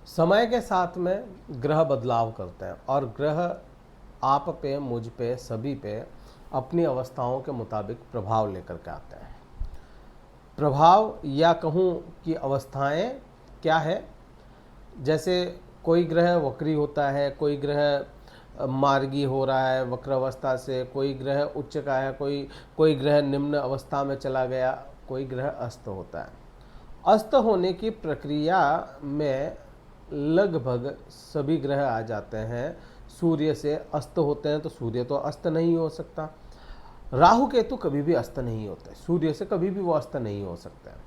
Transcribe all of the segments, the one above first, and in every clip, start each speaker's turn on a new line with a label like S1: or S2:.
S1: समय के साथ में ग्रह बदलाव करते हैं और ग्रह आप पे, मुझ पे, सभी पे अपनी अवस्थाओं के मुताबिक प्रभाव लेकर के आते हैं। प्रभाव या कहूँ कि अवस्थाएं क्या है, जैसे कोई ग्रह वक्री होता है, कोई ग्रह मार्गी हो रहा है वक्र अवस्था से, कोई ग्रह उच्च का है, कोई ग्रह निम्न अवस्था में चला गया, कोई ग्रह अस्त होता है। अस्त होने की प्रक्रिया में लगभग सभी ग्रह आ जाते हैं। सूर्य से अस्त होते हैं तो सूर्य तो अस्त नहीं हो सकता, राहु केतु कभी भी अस्त नहीं होते, सूर्य से कभी भी वो अस्त नहीं हो सकते हैं,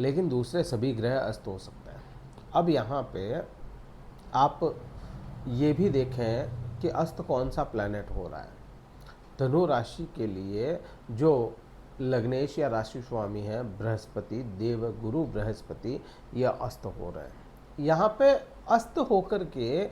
S1: लेकिन दूसरे सभी ग्रह अस्त हो सकते हैं। अब यहाँ पे आप ये भी देखें कि अस्त कौन सा प्लैनेट हो रहा है। धनु राशि के लिए जो लग्नेश या राशि स्वामी है बृहस्पति, देव गुरु बृहस्पति, यह अस्त हो रहे हैं। यहाँ पे अस्त होकर के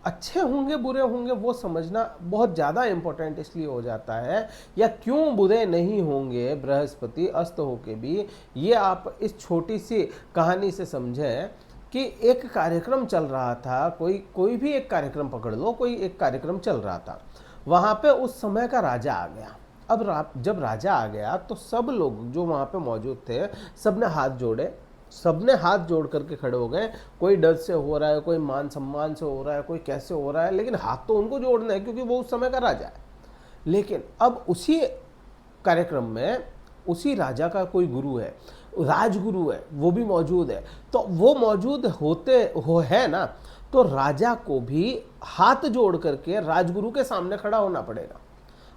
S1: अच्छे होंगे बुरे होंगे वो समझना बहुत ज़्यादा इम्पोर्टेंट इसलिए हो जाता है, या क्यों बुरे नहीं होंगे बृहस्पति अस्त होके भी, ये आप इस छोटी सी कहानी से समझें कि एक कार्यक्रम चल रहा था, कोई भी एक कार्यक्रम पकड़ लो, कोई एक कार्यक्रम चल रहा था, वहाँ पे उस समय का राजा आ गया। अब जब राजा आ गया तो सब लोग जो वहाँ पे मौजूद थे सबने हाथ जोड़े, सबने हाथ जोड़ करके खड़े हो गए। कोई डर से हो रहा है, कोई मान सम्मान से हो रहा है, कोई कैसे हो रहा है, लेकिन हाथ तो उनको जोड़ना है क्योंकि वो उस समय का राजा है। लेकिन अब उसी कार्यक्रम में उसी राजा का कोई गुरु है, राजगुरु है, वो भी मौजूद है। तो वो मौजूद है ना, तो राजा को भी हाथ जोड़ करके राजगुरु के सामने खड़ा होना पड़ेगा।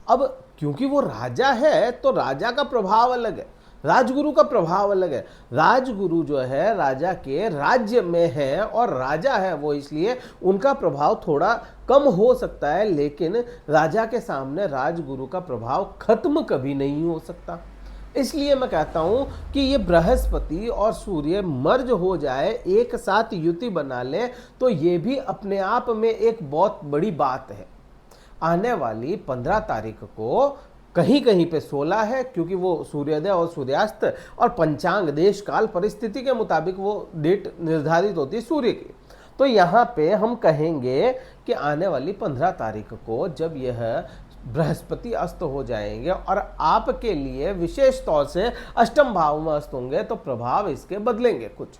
S1: अब क्योंकि वो राजा है तो राजा का प्रभाव अलग है, राजगुरु का प्रभाव अलग है। राजगुरु जो है राजा के राज्य में है और राजा है वो, इसलिए उनका प्रभाव थोड़ा कम हो सकता है, लेकिन राजा के सामने राजगुरु का प्रभाव खत्म कभी नहीं हो सकता। इसलिए मैं कहता हूं कि ये बृहस्पति और सूर्य मर्ज हो जाए, एक साथ युति बना ले, तो ये भी अपने आप में एक बहुत बड़ी बात है। आने वाली 15 तारीख को कहीं कहीं पे 16 है, क्योंकि वो सूर्योदय और सूर्यास्त और पंचांग देश काल परिस्थिति के मुताबिक वो डेट निर्धारित होती है सूर्य की। तो यहाँ पे हम कहेंगे कि आने वाली 15 तारीख को जब यह बृहस्पति अस्त हो जाएंगे और आपके लिए विशेष तौर से अष्टम भाव में अस्त होंगे, तो प्रभाव इसके बदलेंगे कुछ।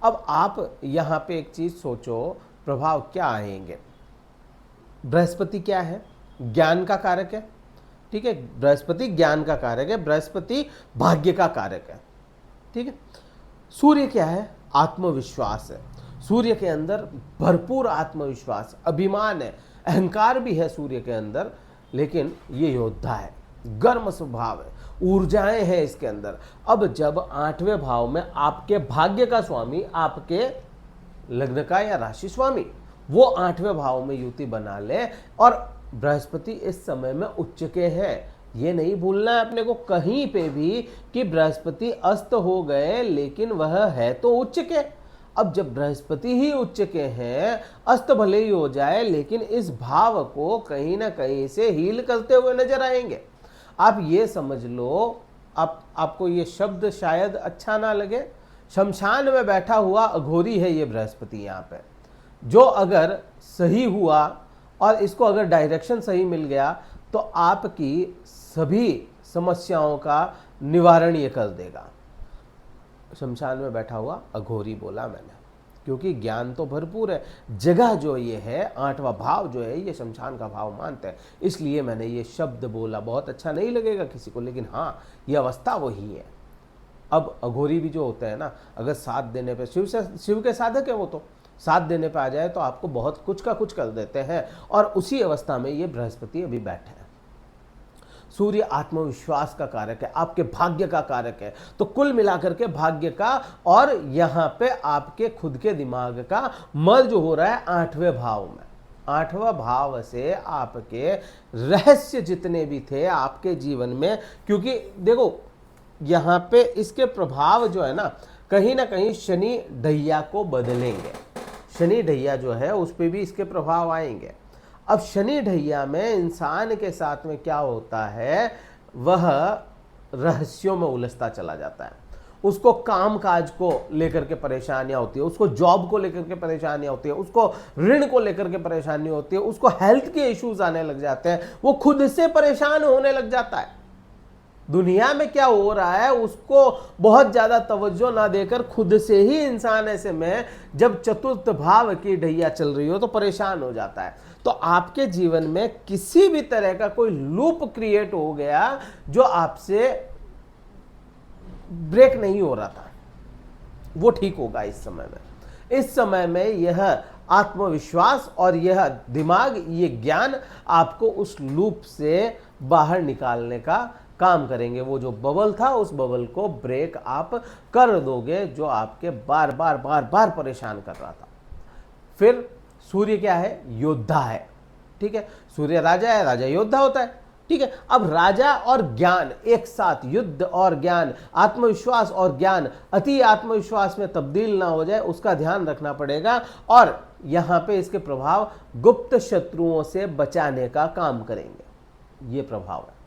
S1: अब आप यहाँ पे एक चीज सोचो, प्रभाव क्या आएंगे। बृहस्पति क्या है? ज्ञान का कारक है, ठीक है, बृहस्पति ज्ञान का कारक है, बृहस्पति भाग्य का कारक है, ठीक है। सूर्य क्या है? आत्मविश्वास है, सूर्य के अंदर भरपूर आत्मविश्वास, अभिमान है, अहंकार भी है सूर्य के अंदर, लेकिन ये योद्धा है, गर्म स्वभाव है, ऊर्जाएं हैं इसके अंदर। अब जब 8वें भाव में आपके भाग्य का स्वामी, आपके लग्न का या राशि स्वामी, वो 8वें भाव में युति बना ले, और बृहस्पति इस समय में उच्च के हैं, ये नहीं भूलना है अपने को कहीं पे भी कि बृहस्पति अस्त हो गए लेकिन वह है तो उच्च के। अब जब बृहस्पति ही उच्च के हैं, अस्त भले ही हो जाए लेकिन इस भाव को कहीं ना कहीं से हील करते हुए नजर आएंगे। आप ये समझ लो, आपको ये शब्द शायद अच्छा ना लगे, शमशान में बैठा हुआ अघोरी है ये बृहस्पति यहाँ पे, जो अगर सही हुआ और इसको अगर डायरेक्शन सही मिल गया तो आपकी सभी समस्याओं का निवारण ये कर देगा। शमशान में बैठा हुआ अघोरी बोला मैंने, क्योंकि ज्ञान तो भरपूर है। जगह जो ये है, 8वां भाव जो है, ये शमशान का भाव मानते हैं, इसलिए मैंने ये शब्द बोला। बहुत अच्छा नहीं लगेगा किसी को, लेकिन हाँ, ये अवस्था वही है। अब अघोरी भी जो होते हैं ना, अगर साथ देने पे, शिव के साधक है वो, तो साथ देने पे आ जाए तो आपको बहुत कुछ का कुछ कर देते हैं, और उसी अवस्था में ये बृहस्पति अभी बैठे हैं। सूर्य आत्मविश्वास का कारक है, आपके भाग्य का कारक है, तो कुल मिलाकर के भाग्य का और यहाँ पे आपके खुद के दिमाग का मर्ज हो रहा है 8वें भाव में। 8वां भाव से आपके रहस्य जितने भी थे आपके जीवन में, क्योंकि देखो यहाँ पे इसके प्रभाव जो है ना कहीं शनि ढैया को बदलेंगे। शनि ढैया जो है उस पर भी इसके प्रभाव आएंगे। अब शनि ढैया में इंसान के साथ में क्या होता है, वह रहस्यों में उलझता चला जाता है, उसको काम काज को लेकर के परेशानियां होती है, उसको जॉब को लेकर के परेशानियां होती है, उसको ऋण को लेकर के परेशानी होती है, उसको हेल्थ के इश्यूज आने लग जाते हैं, वो खुद से परेशान होने लग जाता है। दुनिया में क्या हो रहा है उसको बहुत ज्यादा तवज्जो ना देकर खुद से ही इंसान ऐसे में जब चतुर्थ भाव की ढैया चल रही हो तो परेशान हो जाता है। तो आपके जीवन में किसी भी तरह का कोई लूप क्रिएट हो गया जो आपसे ब्रेक नहीं हो रहा था, वो ठीक होगा इस समय में। इस समय में यह आत्मविश्वास और यह दिमाग, ये ज्ञान आपको उस लूप से बाहर निकालने का काम करेंगे। वो जो बबल था उस बबल को ब्रेक आप कर दोगे जो आपके बार बार परेशान कर रहा था। फिर सूर्य क्या है? योद्धा है, ठीक है। सूर्य राजा है, राजा योद्धा होता है, ठीक है। अब राजा और ज्ञान एक साथ, युद्ध और ज्ञान, आत्मविश्वास और ज्ञान अति आत्मविश्वास में तब्दील ना हो जाए उसका ध्यान रखना पड़ेगा। और यहां पे इसके प्रभाव गुप्त शत्रुओं से बचाने का काम करेंगे, ये प्रभाव है।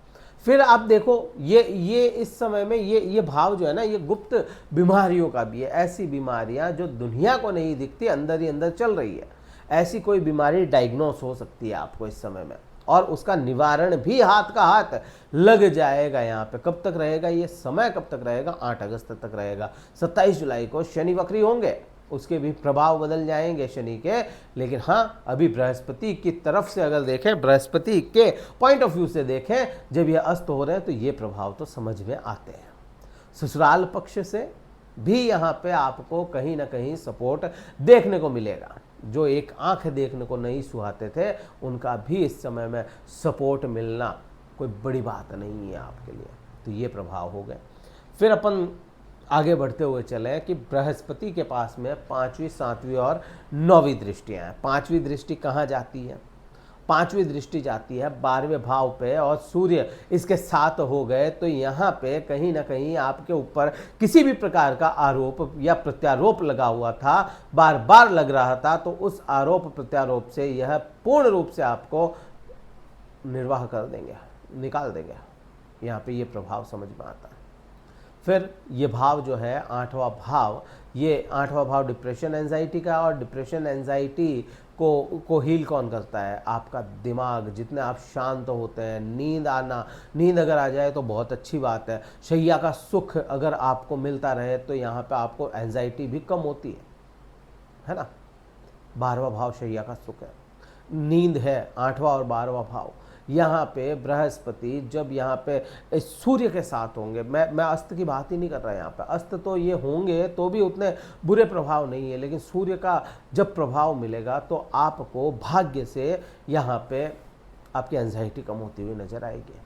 S1: फिर आप देखो ये इस समय में ये भाव जो है ना, ये गुप्त बीमारियों का भी है। ऐसी बीमारियां जो दुनिया को नहीं दिखती, अंदर ही अंदर चल रही है, ऐसी कोई बीमारी डायग्नोस हो सकती है आपको इस समय में, और उसका निवारण भी हाथ का हाथ लग जाएगा। यहाँ पे कब तक रहेगा ये समय? कब तक रहेगा? 8 अगस्त तक रहेगा। 27 जुलाई को शनि वक्री होंगे, उसके भी प्रभाव बदल जाएंगे शनि के। लेकिन हाँ, अभी बृहस्पति की तरफ से अगर देखें, बृहस्पति के पॉइंट ऑफ व्यू से देखें, जब ये अस्त हो रहे हैं तो ये प्रभाव तो समझ में आते हैं। ससुराल पक्ष से भी यहाँ पे आपको कहीं ना कहीं सपोर्ट देखने को मिलेगा। जो एक आंख देखने को नहीं सुहाते थे उनका भी इस समय में सपोर्ट मिलना कोई बड़ी बात नहीं है आपके लिए। तो ये प्रभाव हो गए। फिर अपन आगे बढ़ते हुए चले कि बृहस्पति के पास में 5वीं, 7वीं और 9वीं दृष्टियां हैं। 5वीं दृष्टि कहाँ जाती है? 5वीं दृष्टि जाती है 12वें भाव पे, और सूर्य इसके साथ हो गए तो यहाँ पे कहीं ना कहीं आपके ऊपर किसी भी प्रकार का आरोप या प्रत्यारोप लगा हुआ था, बार बार लग रहा था, तो उस आरोप प्रत्यारोप से यह पूर्ण रूप से आपको निर्वाह कर देंगे, निकाल देंगे। यहाँ पे ये प्रभाव समझ में आता है। फिर ये भाव जो है 8वां भाव, ये 8वां भाव डिप्रेशन एंजाइटी का, और डिप्रेशन एंजाइटी को हील कौन करता है? आपका दिमाग। जितने आप शांत होते हैं, नींद आना, नींद अगर आ जाए तो बहुत अच्छी बात है। शैया का सुख अगर आपको मिलता रहे तो यहाँ पे आपको एंजाइटी भी कम होती है ना। 12वां भाव शैया का सुख है, नींद है 8वां और 12वां भाव। यहाँ पे बृहस्पति जब यहाँ पे सूर्य के साथ होंगे, मैं अस्त की बात ही नहीं कर रहा यहाँ पे, अस्त तो ये होंगे तो भी उतने बुरे प्रभाव नहीं है, लेकिन सूर्य का जब प्रभाव मिलेगा तो आपको भाग्य से यहाँ पे आपकी एंजाइटी कम होती हुई नजर आएगी,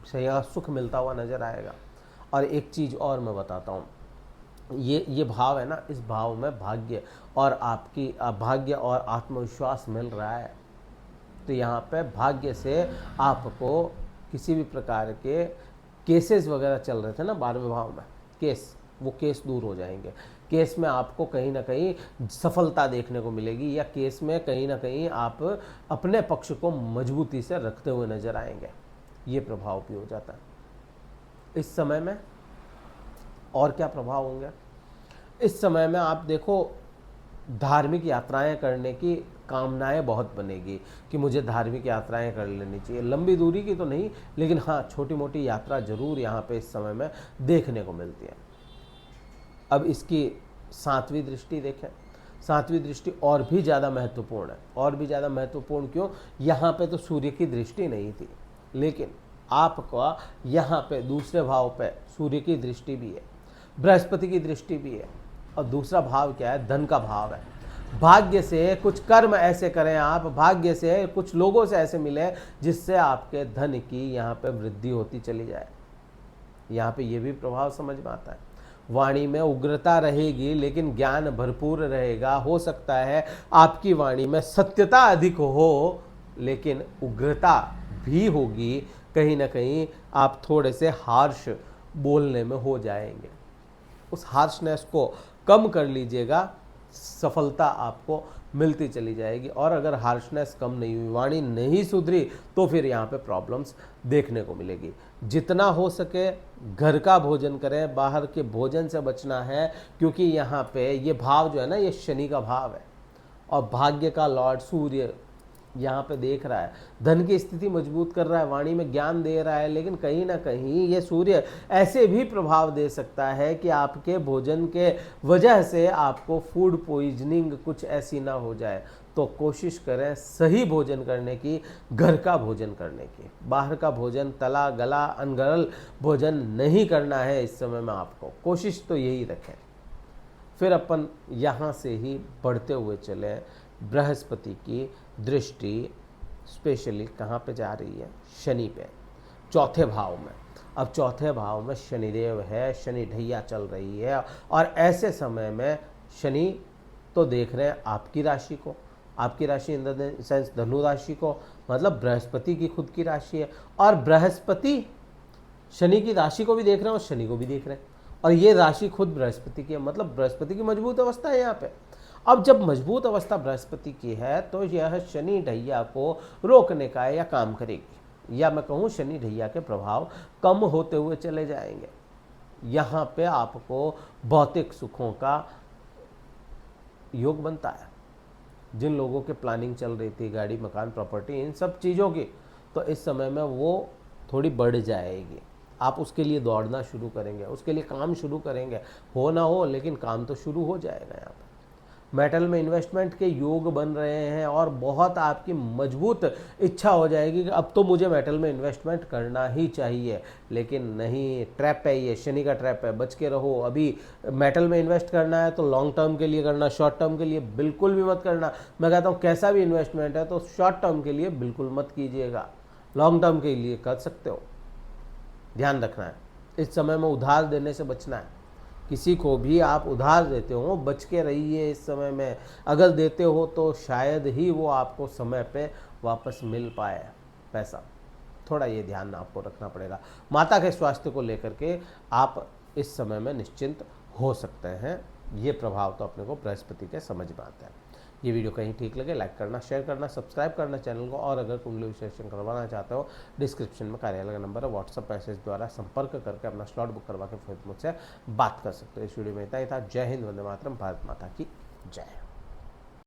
S1: सही सुख मिलता हुआ नजर आएगा। और एक चीज़ और मैं बताता हूँ, ये भाव है ना, इस भाव में भाग्य और आपकी भाग्य और आत्मविश्वास मिल रहा है। तो यहाँ पे भाग्य से आपको किसी भी प्रकार के केसेस वगैरह चल रहे थे ना 12वें भाव में, केस, वो केस दूर हो जाएंगे। केस में आपको कहीं ना कहीं सफलता देखने को मिलेगी, या केस में कहीं ना कहीं आप अपने पक्ष को मजबूती से रखते हुए नजर आएंगे। ये प्रभाव भी हो जाता है इस समय में। और क्या प्रभाव होंगे इस समय में? आप देखो, धार्मिक यात्राएं करने की कामनाएं बहुत बनेगी कि मुझे धार्मिक यात्राएं कर लेनी चाहिए। लंबी दूरी की तो नहीं, लेकिन हाँ छोटी मोटी यात्रा जरूर यहाँ पे इस समय में देखने को मिलती है। अब इसकी 7वीं दृष्टि देखें। 7वीं दृष्टि और भी ज़्यादा महत्वपूर्ण है। और भी ज़्यादा महत्वपूर्ण क्यों? यहाँ पे तो सूर्य की दृष्टि नहीं थी, लेकिन आपका यहाँ पे दूसरे भाव पे सूर्य की दृष्टि भी है, बृहस्पति की दृष्टि भी है। और दूसरा भाव क्या है? धन का भाव है। भाग्य से कुछ कर्म ऐसे करें आप, भाग्य से कुछ लोगों से ऐसे मिले जिससे आपके धन की यहाँ पे वृद्धि होती चली जाए। यहाँ पे ये भी प्रभाव समझ में आता है। वाणी में उग्रता रहेगी लेकिन ज्ञान भरपूर रहेगा। हो सकता है आपकी वाणी में सत्यता अधिक हो लेकिन उग्रता भी होगी, कहीं ना कहीं आप थोड़े से हार्श बोलने में हो जाएंगे। उस हार्शनेस को कम कर लीजिएगा, सफलता आपको मिलती चली जाएगी। और अगर हार्शनेस कम नहीं हुई, वाणी नहीं सुधरी, तो फिर यहाँ पे प्रॉब्लम्स देखने को मिलेगी। जितना हो सके घर का भोजन करें, बाहर के भोजन से बचना है, क्योंकि यहाँ पे ये भाव जो है ना, ये शनि का भाव है और भाग्य का लॉर्ड सूर्य यहाँ पे देख रहा है, धन की स्थिति मजबूत कर रहा है, वाणी में ज्ञान दे रहा है, लेकिन कहीं ना कहीं ये सूर्य ऐसे भी प्रभाव दे सकता है कि आपके भोजन के वजह से आपको फूड पॉइजनिंग कुछ ऐसी ना हो जाए। तो कोशिश करें सही भोजन करने की, घर का भोजन करने की। बाहर का भोजन, तला गला अनगरल भोजन नहीं करना है इस समय में आपको, कोशिश तो यही रखें। फिर अपन यहाँ से ही बढ़ते हुए चले, बृहस्पति की दृष्टि स्पेशली कहाँ पे जा रही है? शनि पे, चौथे भाव में। अब चौथे भाव में शनिदेव है, शनि ढैया चल रही है, और ऐसे समय में शनि तो देख रहे हैं आपकी राशि को, आपकी राशि इन द सेंस धनु राशि को, मतलब बृहस्पति की खुद की राशि है, और बृहस्पति शनि की राशि को भी देख रहे हैं और शनि को भी देख रहे हैं, और ये राशि खुद बृहस्पति की है, मतलब बृहस्पति की मजबूत अवस्था है यहाँ पे। अब जब मजबूत अवस्था बृहस्पति की है तो यह शनि ढैया को रोकने का है या काम करेगी, या मैं कहूँ शनि ढैया के प्रभाव कम होते हुए चले जाएंगे। यहाँ पे आपको भौतिक सुखों का योग बनता है। जिन लोगों के प्लानिंग चल रही थी गाड़ी मकान प्रॉपर्टी इन सब चीज़ों की, तो इस समय में वो थोड़ी बढ़ जाएगी। आप उसके लिए दौड़ना शुरू करेंगे, उसके लिए काम शुरू करेंगे, हो ना हो लेकिन काम तो शुरू हो जाएगा। यहाँ पर मेटल में इन्वेस्टमेंट के योग बन रहे हैं और बहुत आपकी मजबूत इच्छा हो जाएगी कि अब तो मुझे मेटल में इन्वेस्टमेंट करना ही चाहिए, लेकिन नहीं, ट्रैप है ये, शनि का ट्रैप है, बच के रहो। अभी मेटल में इन्वेस्ट करना है तो लॉन्ग टर्म के लिए करना, शॉर्ट टर्म के लिए बिल्कुल भी मत करना। मैं कहता हूँ कैसा भी इन्वेस्टमेंट है तो शॉर्ट टर्म के लिए बिल्कुल मत कीजिएगा, लॉन्ग टर्म के लिए कर सकते हो। ध्यान रखना है, इस समय में उधार देने से बचना है। किसी को भी आप उधार देते हो बच के रहिए इस समय में, अगर देते हो तो शायद ही वो आपको समय पे वापस मिल पाए पैसा। थोड़ा ये ध्यान आपको रखना पड़ेगा। माता के स्वास्थ्य को लेकर के आप इस समय में निश्चिंत हो सकते हैं। ये प्रभाव तो अपने को बृहस्पति के समझ में आता है। ये वीडियो कहीं ठीक लगे लाइक करना, शेयर करना, सब्सक्राइब करना चैनल को, और अगर कुंडली विश्लेषण करवाना चाहते हो डिस्क्रिप्शन में कार्यालय का नंबर है, व्हाट्सअप मैसेज द्वारा संपर्क करके अपना स्लॉट बुक करवा के फिर मुझसे बात कर सकते हो। इस वीडियो में इतना ही था। जय हिंद, वंदे मातरम, भारत माता की जय।